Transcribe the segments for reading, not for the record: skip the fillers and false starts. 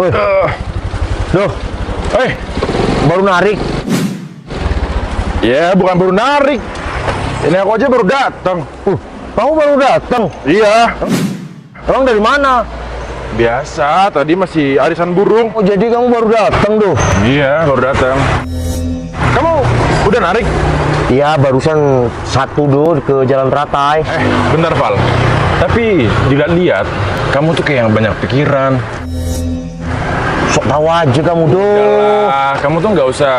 Woi. Duh. Baru narik. Ya, bukan baru narik. Ini aku aja baru datang. Kamu baru datang? Iya. Orang dari mana? Biasa, tadi masih arisan burung. Oh, jadi kamu baru datang tuh? Iya, baru datang. Kamu udah narik? Iya, barusan satu ke Jalan Teratai. Bentar, Val. Tapi dilihat-lihat, kamu tuh kayak yang banyak pikiran. Sok tahu aja kamu Udahlah, kamu tuh nggak usah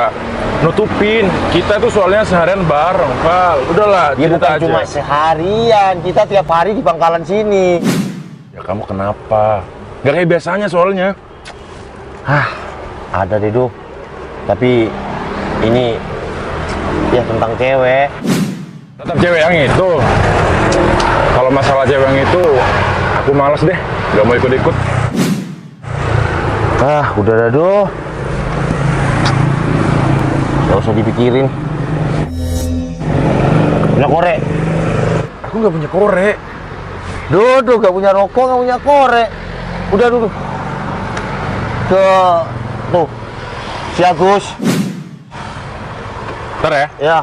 nutupin. Kita tuh soalnya seharian bareng, Val. Udahlah, Ya cerita bukan aja. cuma seharian, kita tiap hari di pangkalan sini. Ya kamu kenapa? Gak kayak biasanya soalnya. Ada deh, Duh. Tapi ini ya tentang cewek. Tetap cewek yang itu. Kalau masalah cewek yang itu, aku males deh. Gak mau ikut-ikut. Udah dah, Duh. Gak usah dipikirin. Punya korek? Aku gak punya korek. Duh, gak punya rokok, gak punya korek. Udah dulu. Tuh, si Agus. Ntar ya. Ya.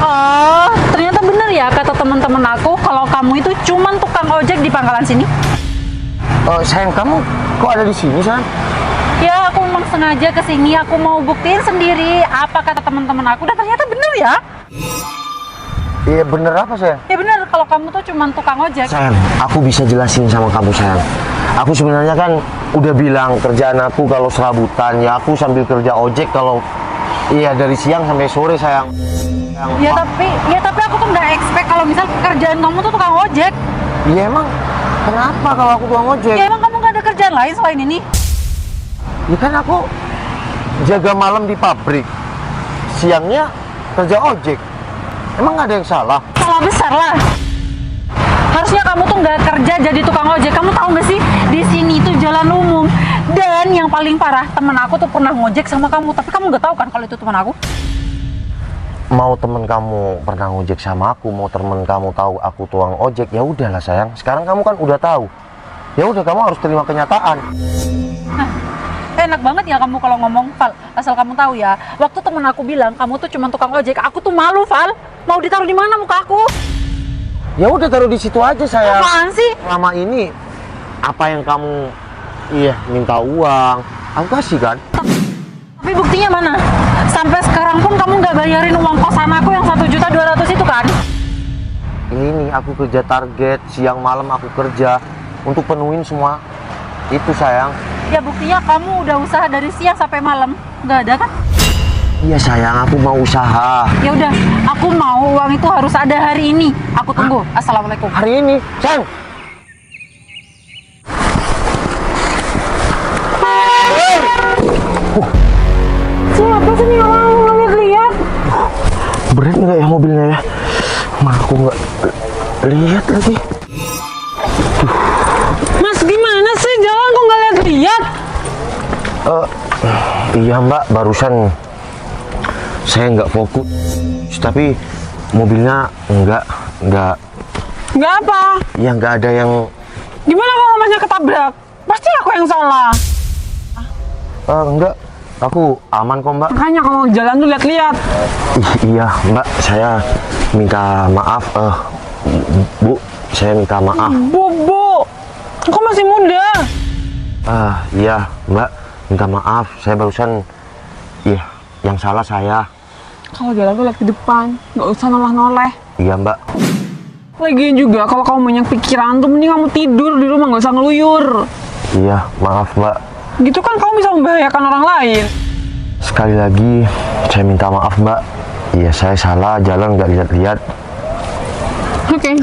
Oh, ternyata bener ya kata teman-teman aku kalau kamu itu cuman tukang ojek di pangkalan sini. Sayang, kamu kok ada di sini, sayang? Ya, aku memang sengaja kesini. Aku mau buktiin sendiri apa kata teman-teman aku. Dan ternyata bener ya. Iya, bener apa, sayang? Ya bener, kalau kamu tuh cuman tukang ojek. Sayang, aku bisa jelasin sama kamu, sayang. Aku sebenarnya kan udah bilang kerjaan aku kalau serabutan, ya aku sambil kerja ojek kalau iya dari siang sampai sore, sayang. Ya tapi aku tuh nggak expect kalau misal kerjaan kamu tuh tukang ojek. Iya, emang kenapa kalau aku tukang ojek? Ya emang kamu nggak ada kerjaan lain selain ini? Ya kan aku jaga malam di pabrik, siangnya kerja ojek. Emang nggak ada yang salah? Salah besar lah. Harusnya kamu tuh nggak kerja jadi tukang ojek. Kamu tahu nggak sih di sini tuh jalan umum. Dan yang paling parah, temen aku tuh pernah ngojek sama kamu. Tapi kamu nggak tahu kan kalau itu teman aku? Mau temen kamu pernah ngojek sama aku, mau temen kamu tahu aku tukang ojek, ya udahlah, sayang. Sekarang kamu kan udah tahu. Ya udah, kamu harus terima kenyataan. Nah, enak banget ya kamu kalau ngomong, Val. Asal kamu tahu ya, waktu temen aku bilang kamu tuh cuma tukang ojek, aku tuh malu, Val. Mau ditaruh di mana muka aku? Ya udah, taruh di situ aja, sayang. Apaan sih? Selama ini apa yang kamu minta uang, aku kasih kan? Tapi buktinya mana? Sampai sekarang pun kamu nggak bayarin uang kosan aku yang 1.200.000 itu kan? Ini aku kerja target, siang malam aku kerja untuk penuhin semua itu, sayang. Ya buktinya kamu udah usaha dari siang sampai malam, nggak ada kan? Iya, sayang, aku mau usaha. Ya udah, aku mau uang itu harus ada hari ini. Aku tunggu. Assalamualaikum. Hari ini, sayang. Siapa sih nih orang ngeliat-liat? Berat nggak ya mobilnya ya? Mah, aku nggak lihat lagi. Mas, gimana sih jalan kok nggak lihat-lihat? Iya, Mbak, barusan saya nggak fokus, tapi mobilnya nggak Nggak apa? ya nggak ada yang Gimana kalau masnya ketabrak? Pasti aku yang salah. enggak, aku aman kok, Mbak. Makanya kalau jalan tuh lihat-lihat. Iya, Mbak, saya minta maaf. Bu, saya minta maaf. Bu, aku masih muda. Iya, Mbak, minta maaf. Saya barusan, yang salah saya. Kalau jalan tuh lihat ke depan, nggak usah noleh-noleh. Iya, Mbak. Lagian juga kalau kamu banyak pikiran tuh mending kamu tidur di rumah, nggak usah ngeluyur. Iya, maaf, Mbak. Gitu kan kamu bisa membahayakan orang lain. Sekali lagi, saya minta maaf, Mbak. Iya, saya salah, jalan nggak lihat-lihat. Oke.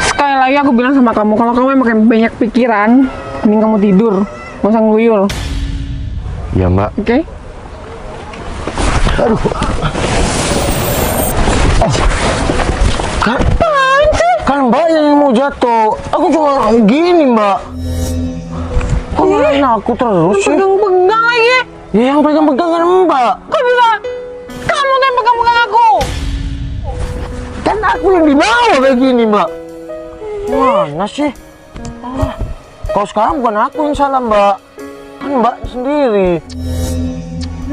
Sekali lagi aku bilang sama kamu, kalau kamu makin banyak pikiran, mending kamu tidur, nggak usah ngeluyur. Iya, Mbak. Oke? Aduh. Kan Mbak yang mau jatuh. Aku cuma gini, Mbak. Kok ngalahin aku terus sih? Pegang-pegang lagi. Ya, yang pegang-pegang kan Mbak. Kok bisa? Kamu tuh yang pegang-pegang aku. Kan aku yang di bawah kayak gini, Mbak. Mana sih? Kalau sekarang bukan aku yang salah, Mbak. Kan Mbak sendiri.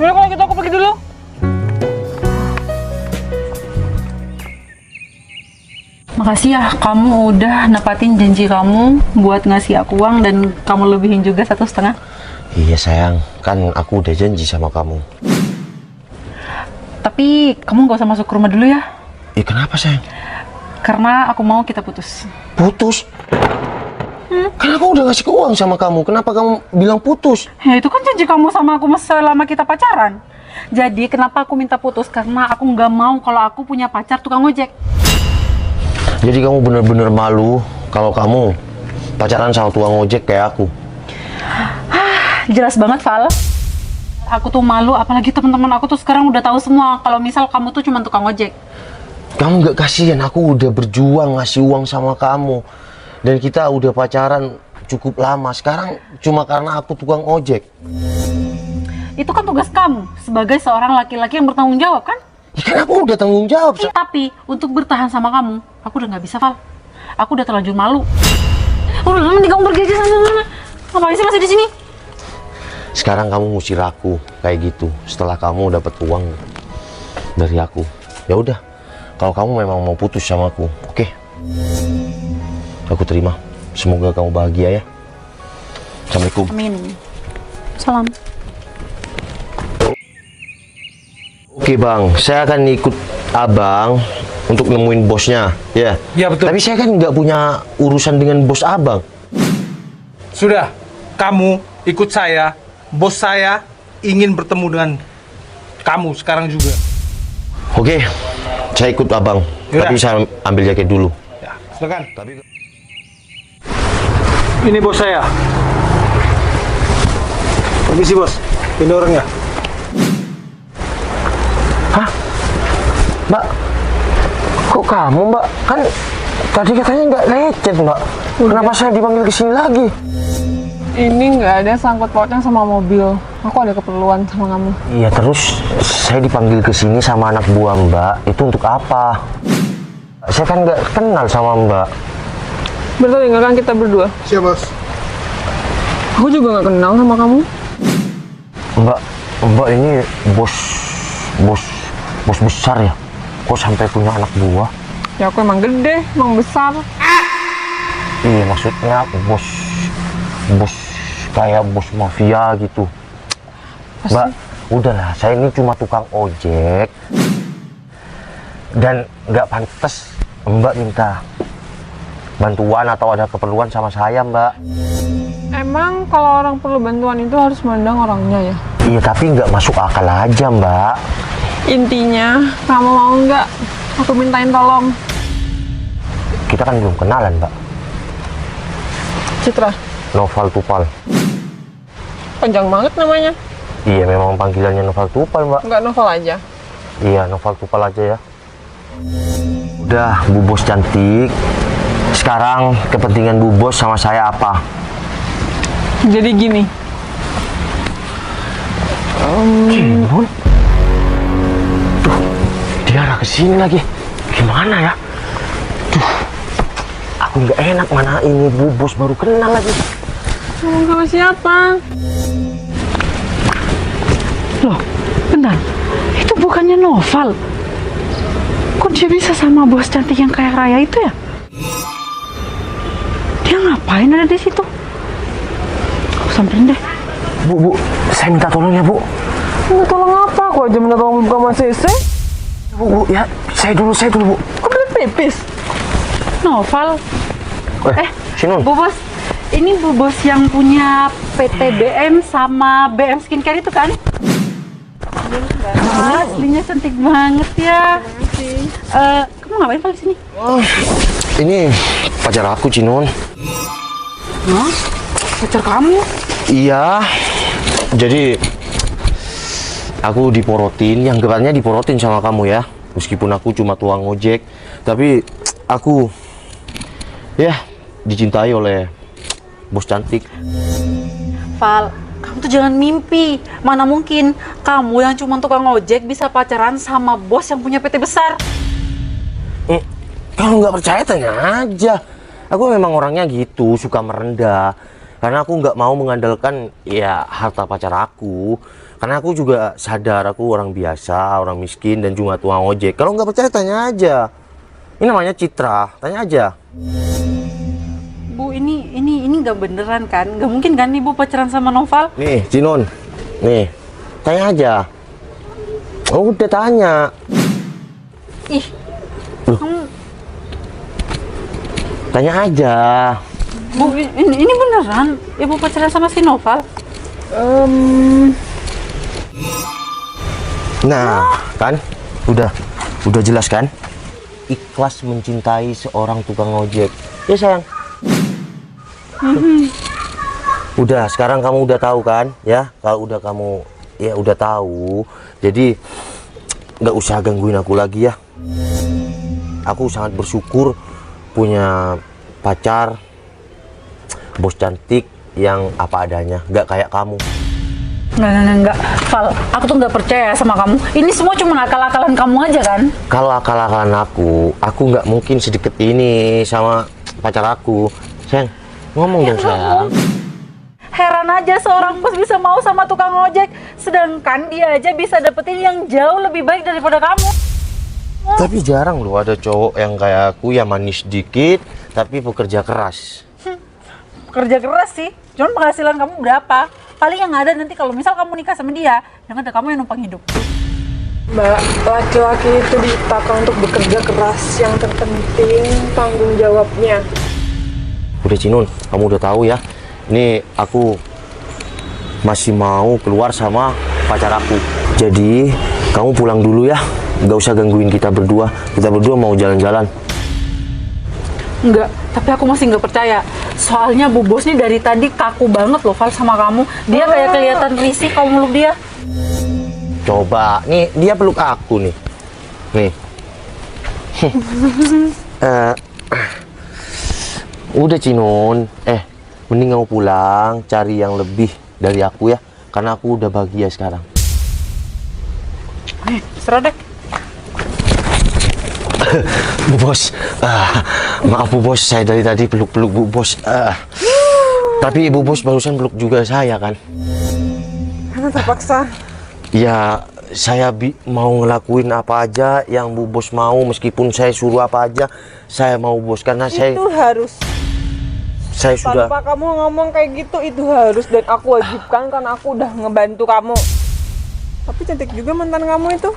Ya kalau gitu aku pergi dulu. Makasih ya, kamu udah nepatin janji kamu buat ngasih aku uang dan kamu lebihin juga 1,5. Iya sayang, kan aku udah janji sama kamu. Tapi kamu gak usah masuk ke rumah dulu ya. Ih, kenapa sayang? Karena aku mau kita putus. Putus? Kan aku udah ngasih uang sama kamu, kenapa kamu bilang putus? Ya itu kan janji kamu sama aku selama kita pacaran. Jadi kenapa aku minta putus? Karena aku nggak mau kalau aku punya pacar tukang ojek. Jadi kamu bener-bener malu kalau kamu pacaran sama tukang ojek kayak aku? Jelas banget, Val. Aku tuh malu, apalagi teman-teman aku tuh sekarang udah tahu semua kalau misal kamu tuh cuma tukang ojek. Kamu nggak kasihan, aku udah berjuang ngasih uang sama kamu. Dan kita udah pacaran cukup lama, sekarang cuma karena aku tukang ojek. Itu kan tugas kamu sebagai seorang laki-laki yang bertanggung jawab kan? Ya kan aku udah tanggung jawab. Tapi untuk bertahan sama kamu, aku udah nggak bisa, Val. Aku udah terlanjur malu. Udah, mending kamu pergi aja sana. Ngapain sih masih di sini? Sekarang kamu ngusir aku kayak gitu setelah kamu dapat uang dari aku. Ya udah, kalau kamu memang mau putus sama aku, oke. Aku terima. Semoga kamu bahagia ya. Assalamualaikum. Amin. Salam. Oke bang, saya akan ikut abang untuk nemuin bosnya, ya. Iya, betul. Tapi saya kan nggak punya urusan dengan bos abang. Sudah, kamu ikut saya. Bos saya ingin bertemu dengan kamu sekarang juga. Oke, saya ikut abang. Yaudah. Tapi saya ambil jaket dulu. Ya, silakan. Ini bos saya. Permisi bos, ini orangnya. Hah? Mbak, kok kamu mbak? Kan tadi katanya nggak lecet mbak. Kenapa saya dipanggil ke sini lagi? Ini nggak ada sangkut pautnya sama mobil. Aku ada keperluan sama kamu. Iya, terus saya dipanggil ke sini sama anak buah mbak. Itu untuk apa? Saya kan nggak kenal sama mbak. Berarti tinggalkan kita berdua. Siap bos. Aku juga nggak kenal sama kamu. Mbak ini bos besar ya? Kok sampai punya anak buah? Ya aku emang gede, emang besar. Iya, maksudnya bos kayak bos mafia gitu. Mbak, udahlah, saya ini cuma tukang ojek dan nggak pantas mbak minta bantuan atau ada keperluan sama saya mbak. Emang kalau orang perlu bantuan itu harus memandang orangnya ya? Iya, tapi nggak masuk akal aja mbak. Intinya, kamu mau nggak aku mintain tolong? Kita kan belum kenalan mbak. Citra, Noval Tupal. panjang banget namanya. Iya, memang panggilannya Noval Tupal mbak. Nggak novel aja. Iya, Noval Tupal aja ya. Udah, Bu Bos cantik. Sekarang kepentingan Bu Bos sama saya apa? Jadi gini. Cimun. Tuh, dia arah ke sini lagi. Gimana ya? Tuh, aku nggak enak, mana ini Bu Bos baru kenal lagi. Ngomong sama siapa? Loh, bentar. Itu bukannya Noval. Kok dia bisa sama bos cantik yang kayak Raya itu ya? Dia ngapain ada di situ? Aku samperin deh. Bu, saya minta tolong ya Bu. Minta tolong apa? Aku aja minta tolong buka Mas CC. Bu, ya, saya dulu Bu. Kok bener pipis? Noval. Sinun. Bu Bos, ini Bu Bos yang punya PT BM sama BM Skincare itu kan? Aslinya cantik banget ya. Kamu ngapain Val di sini? Ini pacar aku, Cinun. Hah? Pacar kamu? Iya. Jadi aku diporotin, yang kebanyakan diporotin sama kamu ya. Meskipun aku cuma tukang ojek, tapi aku ya dicintai oleh bos cantik. Val, kamu tuh jangan mimpi. Mana mungkin kamu yang cuma tukang ojek bisa pacaran sama bos yang punya PT besar? Kalau nggak percaya tanya aja. Aku memang orangnya gitu, suka merendah. Karena aku nggak mau mengandalkan ya harta pacar aku. Karena aku juga sadar aku orang biasa, orang miskin dan cuma tukang ojek. Kalau nggak percaya tanya aja. Ini namanya Citra, tanya aja. Bu, ini nggak beneran kan? Nggak mungkin kan Ibu pacaran sama Noval? Nih, Cinon. Nih, tanya aja. Oh, udah tanya. Ih, kamu Tanya aja. Bu, ini beneran Ibu pacaran sama si Noval? Nah, kan? Udah jelas kan? Ikhlas mencintai seorang tukang ojek. Ya sayang. Udah, sekarang kamu udah tahu kan? Ya, kalau udah kamu ya udah tahu. Jadi nggak usah gangguin aku lagi ya. Aku sangat bersyukur punya pacar bos cantik yang apa adanya, nggak kayak kamu. Enggak, Val, aku tuh nggak percaya sama kamu. Ini semua cuma akal-akalan kamu aja kan? Kalau akal-akalan aku nggak mungkin sedekat ini sama pacar aku. Sayang, ngomong dong sayang. Heran aja seorang bos bisa mau sama tukang ojek, sedangkan dia aja bisa dapetin yang jauh lebih baik daripada kamu. Tapi jarang loh ada cowok yang kayak aku yang manis dikit tapi pekerja keras. Kerja keras sih, cuman penghasilan kamu berapa? Paling yang ada nanti kalau misal kamu nikah sama dia, yang ada kamu yang numpang hidup. Mbak, laki-laki itu diciptakan untuk bekerja keras, yang terpenting tanggung jawabnya. Udah Cinun, kamu udah tahu ya. Ini aku masih mau keluar sama pacar aku. Jadi kamu pulang dulu ya. Nggak usah gangguin kita berdua. Kita berdua mau jalan-jalan. Enggak, tapi aku masih nggak percaya. Soalnya Bu Bos nih dari tadi kaku banget loh Val sama kamu. Dia kayak kelihatan risih kamu meluk dia. Coba, nih dia peluk aku nih. Nih. Udah Cinun. Mending kamu pulang, cari yang lebih dari aku ya. Karena aku udah bahagia sekarang. Serah deh. Bu Bos, maaf Bu Bos, saya dari tadi peluk-peluk Bu Bos. Tapi Bu Bos barusan peluk juga saya kan? Karena terpaksa. Ya, saya mau ngelakuin apa aja yang Bu Bos mau, meskipun saya suruh apa aja, saya mau Bos. Karena saya sudah. Tanpa kamu ngomong kayak gitu, itu harus dan aku wajibkan karena aku udah ngebantu kamu. Tapi cantik juga mantan kamu itu.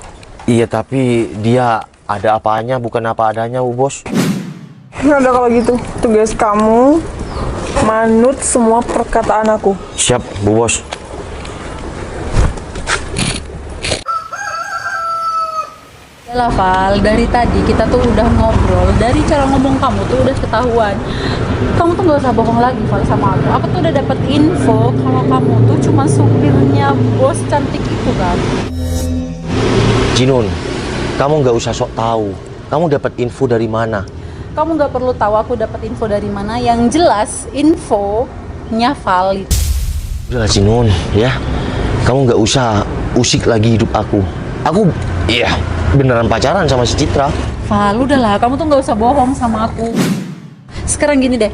Iya, tapi dia ada apanya, bukan apa adanya Bu Bos. Udah kalau gitu, tugas kamu manut semua perkataan aku. Siap Bu Bos. Yalah Val, dari tadi kita tuh udah ngobrol. Dari cara ngomong kamu tuh udah ketahuan. Kamu tuh gak usah bohong lagi Val sama aku. Aku tuh udah dapet info kalau kamu tuh cuma supirnya bos cantik itu kan. Jinun, kamu nggak usah sok tahu. Kamu dapat info dari mana? Kamu nggak perlu tahu aku dapat info dari mana. Yang jelas infonya valid. Udah Jinun, ya. Kamu nggak usah usik lagi hidup aku. Aku, iya, beneran pacaran sama si Citra. Val, udahlah. Kamu tuh nggak usah bohong sama aku. Sekarang gini deh,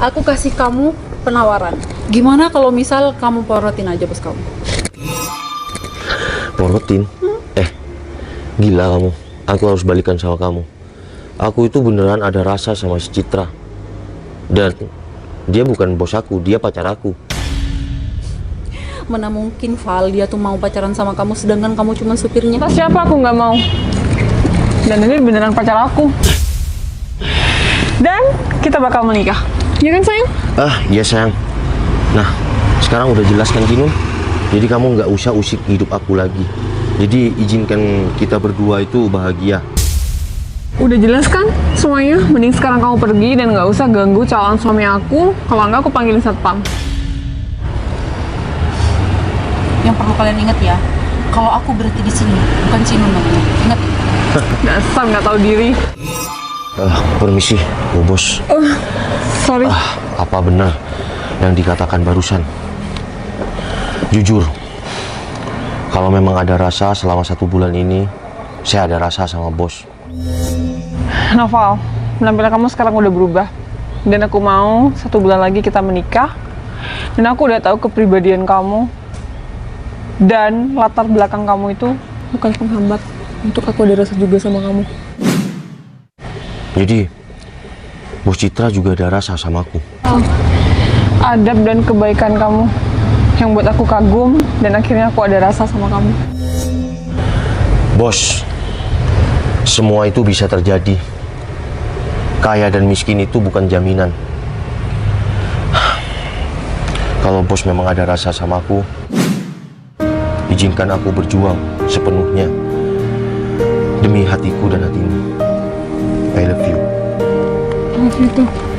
aku kasih kamu penawaran. Gimana kalau misal kamu porotin aja bos kamu? Porotin? Gila kamu, aku harus balikan sama kamu. Aku itu beneran ada rasa sama si Citra. Dan dia bukan bos aku, dia pacar aku. Mana mungkin Val, dia tuh mau pacaran sama kamu sedangkan kamu cuma supirnya. Atas siapa aku nggak mau. Dan ini beneran pacar aku. Dan kita bakal menikah. Ya kan sayang? Iya sayang. Nah, sekarang udah jelas kan Jinun? Jadi kamu nggak usah usik hidup aku lagi. Jadi izinkan kita berdua itu bahagia. Udah jelas kan semuanya? Mending sekarang kamu pergi dan nggak usah ganggu calon suami aku. Kalau nggak aku panggilin satpam. Yang perlu kalian ingat ya, kalau aku berhenti di sini, bukan Cinun namanya. Ingat. Dasar nggak tahu diri. Permisi, Bu Bos. Sorry. Apa benar yang dikatakan barusan? Jujur, kalau memang ada rasa selama 1 bulan ini, saya ada rasa sama bos. Noval, penampilan kamu sekarang udah berubah. Dan aku mau 1 bulan lagi kita menikah. Dan aku udah tahu kepribadian kamu. Dan latar belakang kamu itu bukan penghambat untuk aku ada rasa juga sama kamu. Jadi, Bos Citra juga ada rasa sama aku. Adab dan kebaikan kamu yang buat aku kagum dan akhirnya aku ada rasa sama kamu. Bos, semua itu bisa terjadi. Kaya dan miskin itu bukan jaminan. Kalau bos memang ada rasa sama aku, izinkan aku berjuang sepenuhnya demi hatiku dan hatimu. I love you. Love you too.